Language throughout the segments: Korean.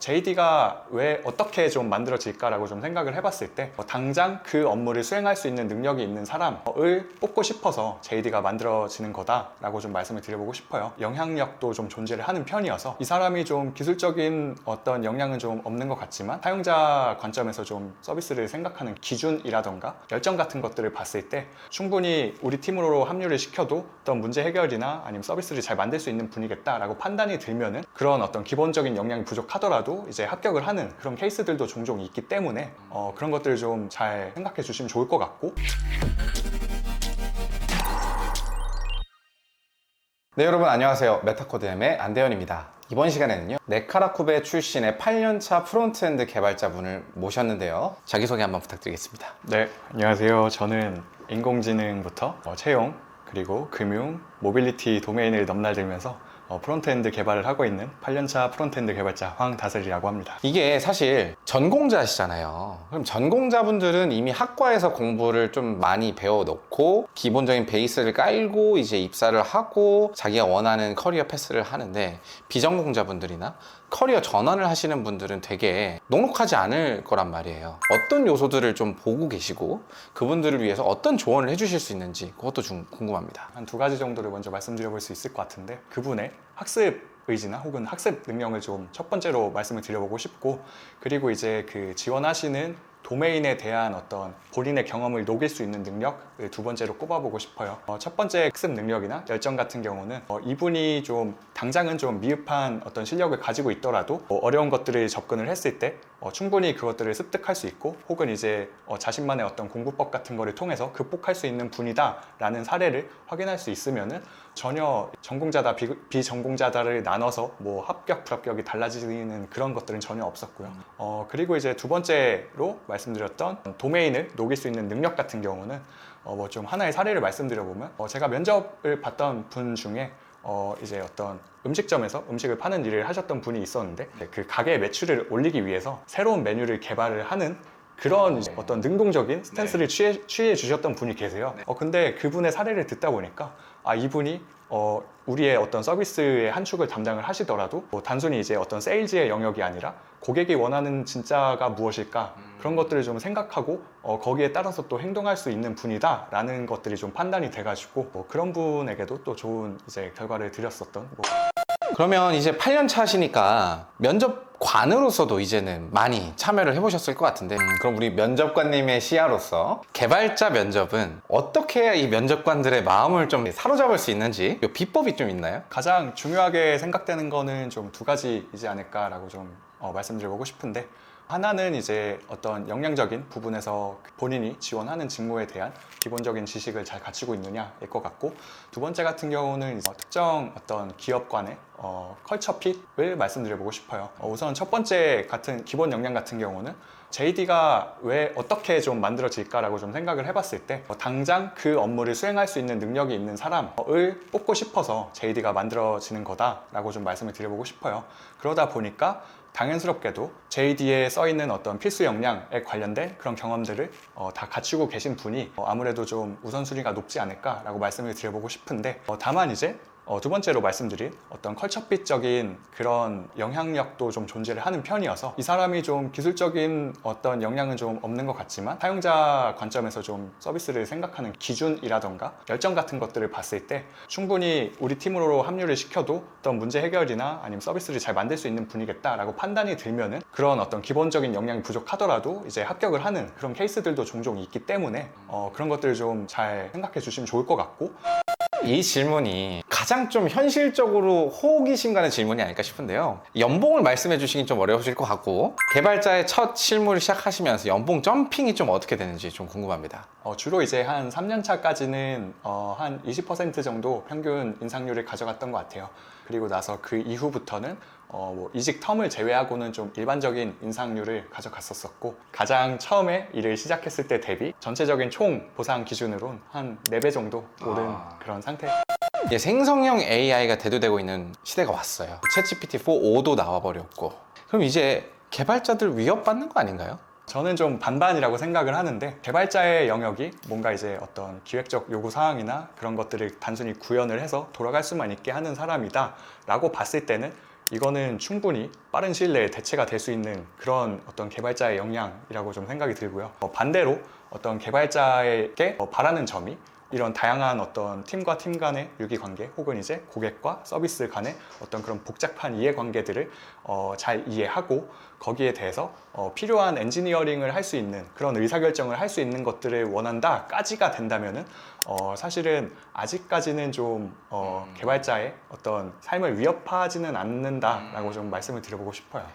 JD가 왜 어떻게 좀 만들어질까라고 좀 생각을 해봤을 때 당장 그 업무를 수행할 수 있는 능력이 있는 사람을 뽑고 싶어서 JD가 만들어지는 거다라고 좀 말씀을 드려보고 싶어요. 영향력도 좀 존재를 하는 편이어서 이 사람이 좀 기술적인 어떤 역량은 좀 없는 것 같지만 사용자 관점에서 좀 서비스를 생각하는 기준이라던가 열정 같은 것들을 봤을 때 충분히 우리 팀으로 합류를 시켜도 어떤 문제 해결이나 아니면 서비스를 잘 만들 수 있는 분이겠다라고 판단이 들면은 그런 어떤 기본적인 역량이 부족하더라도 이제 합격을 하는 그런 케이스들도 종종 있기 때문에 그런 것들을 좀 잘 생각해 주시면 좋을 것 같고. 네, 여러분 안녕하세요. 메타코드M의 안대현입니다. 이번 시간에는요, 네카라쿠베 출신의 8년차 프론트엔드 개발자분을 모셨는데요. 자기소개 한번 부탁드리겠습니다. 네, 안녕하세요. 저는 인공지능부터 채용, 그리고 금융, 모빌리티 도메인을 넘나들면서 프론트엔드 개발을 하고 있는 8년차 프론트엔드 개발자 황다슬이라고 합니다. 이게 사실 전공자시잖아요. 그럼 전공자분들은 이미 학과에서 공부를 좀 많이 배워놓고 기본적인 베이스를 깔고 이제 입사를 하고 자기가 원하는 커리어 패스를 하는데, 비전공자분들이나 커리어 전환을 하시는 분들은 되게 녹록하지 않을 거란 말이에요. 어떤 요소들을 좀 보고 계시고 그분들을 위해서 어떤 조언을 해주실 수 있는지 그것도 좀 궁금합니다. 한 두 가지 정도를 먼저 말씀드려볼 수 있을 것 같은데, 그분의 학습 의지나 혹은 학습 능력을 좀 첫 번째로 말씀을 드려보고 싶고, 그리고 이제 그 지원하시는 도메인에 대한 어떤 본인의 경험을 녹일 수 있는 능력을 두 번째로 꼽아보고 싶어요. 첫 번째 학습 능력이나 열정 같은 경우는 이분이 좀 당장은 좀 미흡한 어떤 실력을 가지고 있더라도 어려운 것들을 접근을 했을 때 충분히 그것들을 습득할 수 있고, 혹은 이제 자신만의 어떤 공부법 같은 거를 통해서 극복할 수 있는 분이다 라는 사례를 확인할 수 있으면은 전혀 전공자다 비전공자다를 나눠서 뭐 합격 불합격이 달라지는 그런 것들은 전혀 없었고요. 그리고 이제 두 번째로 말씀드렸던 도메인을 녹일 수 있는 능력 같은 경우는 뭐 좀 하나의 사례를 말씀드려보면 제가 면접을 봤던 분 중에 이제 어떤 음식점에서 음식을 파는 일을 하셨던 분이 있었는데, 그 가게 매출을 올리기 위해서 새로운 메뉴를 개발을 하는 그런 어떤 능동적인 스탠스를 취해 주셨던 분이 계세요. 근데 그분의 사례를 듣다 보니까 이분이 우리의 어떤 서비스의 한 축을 담당을 하시더라도 단순히 이제 어떤 세일즈의 영역이 아니라 고객이 원하는 진짜가 무엇일까, 그런 것들을 좀 생각하고 거기에 따라서 또 행동할 수 있는 분이다 라는 것들이 좀 판단이 돼가지고 그런 분에게도 또 좋은 이제 결과를 드렸었던. 그러면 이제 8년 차시니까 면접관으로서도 이제는 많이 참여를 해보셨을 것 같은데, 그럼 우리 면접관님의 시야로서 개발자 면접은 어떻게 해야 이 면접관들의 마음을 좀 사로잡을 수 있는지 이 비법이 좀 있나요? 가장 중요하게 생각되는 거는 좀 두 가지이지 않을까라고 좀 말씀드려보고 싶은데, 하나는 이제 어떤 역량적인 부분에서 본인이 지원하는 직무에 대한 기본적인 지식을 잘 갖추고 있느냐일 것 같고, 두 번째 같은 경우는 특정 어떤 기업 간의 컬처 핏을 말씀드려보고 싶어요. 우선 첫 번째 같은 기본 역량 같은 경우는 JD가 왜 어떻게 좀 만들어질까라고 좀 생각을 해봤을 때 당장 그 업무를 수행할 수 있는 능력이 있는 사람을 뽑고 싶어서 JD가 만들어지는 거다라고 좀 말씀을 드려보고 싶어요. 그러다 보니까 당연스럽게도 JD에 써있는 어떤 필수 역량에 관련된 그런 경험들을 다 갖추고 계신 분이 아무래도 좀 우선순위가 높지 않을까라고 말씀을 드려보고 싶은데, 다만 이제 두 번째로 말씀드린 어떤 컬처핏적인 그런 영향력도 좀 존재를 하는 편이어서 이 사람이 좀 기술적인 어떤 역량은 좀 없는 것 같지만 사용자 관점에서 좀 서비스를 생각하는 기준이라던가 열정 같은 것들을 봤을 때 충분히 우리 팀으로 합류를 시켜도 어떤 문제 해결이나 아니면 서비스를 잘 만들 수 있는 분이겠다라고 판단이 들면은 그런 어떤 기본적인 역량이 부족하더라도 이제 합격을 하는 그런 케이스들도 종종 있기 때문에 그런 것들을 좀 잘 생각해 주시면 좋을 것 같고. 이 질문이 가장 좀 현실적으로 호기심 가는 질문이 아닐까 싶은데요. 연봉을 말씀해 주시긴 좀 어려우실 것 같고, 개발자의 첫 실무를 시작하시면서 연봉 점핑이 좀 어떻게 되는지 좀 궁금합니다. 주로 이제 한 3년 차까지는 한 20% 정도 평균 인상률을 가져갔던 것 같아요. 그리고 나서 그 이후부터는 뭐 이직 텀을 제외하고는 좀 일반적인 인상률을 가져갔었고, 가장 처음에 일을 시작했을 때 대비 전체적인 총 보상 기준으로는 한 4배 정도 오른 그런 상태. 이제 생성형 AI가 대두되고 있는 시대가 왔어요. 챗GPT 4.5도 나와버렸고, 그럼 이제 개발자들 위협받는 거 아닌가요? 저는 좀 반반이라고 생각을 하는데, 개발자의 영역이 뭔가 이제 어떤 기획적 요구 사항이나 그런 것들을 단순히 구현을 해서 돌아갈 수만 있게 하는 사람이다 라고 봤을 때는 이거는 충분히 빠른 시일 내에 대체가 될 수 있는 그런 어떤 개발자의 역량이라고 좀 생각이 들고요. 반대로 어떤 개발자에게 바라는 점이 이런 다양한 어떤 팀과 팀 간의 유기관계 혹은 이제 고객과 서비스 간의 어떤 그런 복잡한 이해관계들을 잘 이해하고 거기에 대해서 필요한 엔지니어링을 할 수 있는 그런 의사결정을 할 수 있는 것들을 원한다까지가 된다면은 사실은 아직까지는 좀 개발자의 어떤 삶을 위협하지는 않는다라고 좀 말씀을 드려보고 싶어요.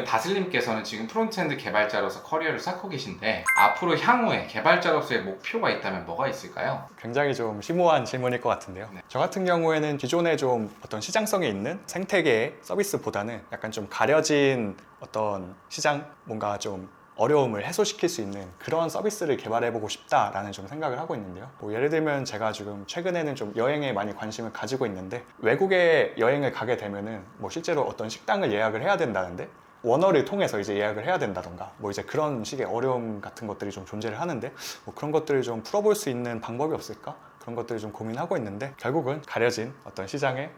다슬님께서는 지금 프론트엔드 개발자로서 커리어를 쌓고 계신데 앞으로 향후에 개발자로서의 목표가 있다면 뭐가 있을까요? 굉장히 좀 심오한 질문일 것 같은데요. 네. 저 같은 경우에는 기존에 좀 어떤 시장성이 있는 생태계의 서비스보다는 약간 좀 가려진 어떤 시장, 뭔가 좀 어려움을 해소시킬 수 있는 그런 서비스를 개발해보고 싶다라는 좀 생각을 하고 있는데요. 뭐 예를 들면 제가 지금 최근에는 좀 여행에 많이 관심을 가지고 있는데 외국에 여행을 가게 되면은 뭐 실제로 어떤 식당을 예약을 해야 된다는데 원어를 통해서 이제 예약을 해야 된다던가 뭐 이제 그런 식의 어려움 같은 것들이 좀 존재를 하는데 뭐 그런 것들을 좀 풀어볼 수 있는 방법이 없을까? 그런 것들을 좀 고민하고 있는데 결국은 가려진 어떤 시장의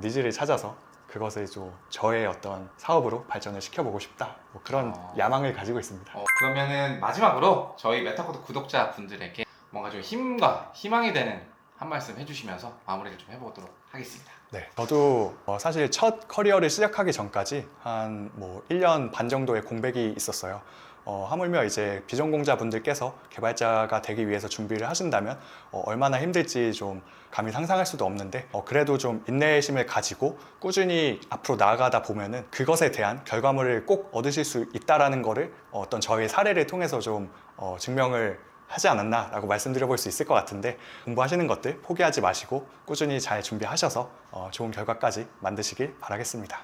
니즈를 찾아서 그것을 좀 저의 어떤 사업으로 발전을 시켜보고 싶다 뭐 그런 야망을 가지고 있습니다. 그러면은 마지막으로 저희 메타코드 구독자분들에게 뭔가 좀 힘과 희망이 되는 한 말씀 해주시면서 마무리를 좀 해보도록 하겠습니다. 네, 저도 사실 첫 커리어를 시작하기 전까지 한 뭐 1년 반 정도의 공백이 있었어요. 하물며 이제 비전공자분들께서 개발자가 되기 위해서 준비를 하신다면 얼마나 힘들지 좀 감히 상상할 수도 없는데 그래도 좀 인내심을 가지고 꾸준히 앞으로 나아가다 보면은 그것에 대한 결과물을 꼭 얻으실 수 있다라는 거를 어떤 저의 사례를 통해서 좀 증명을 하지 않았나 라고 말씀드려 볼 수 있을 것 같은데 공부하시는 것들 포기하지 마시고 꾸준히 잘 준비하셔서 좋은 결과까지 만드시길 바라겠습니다.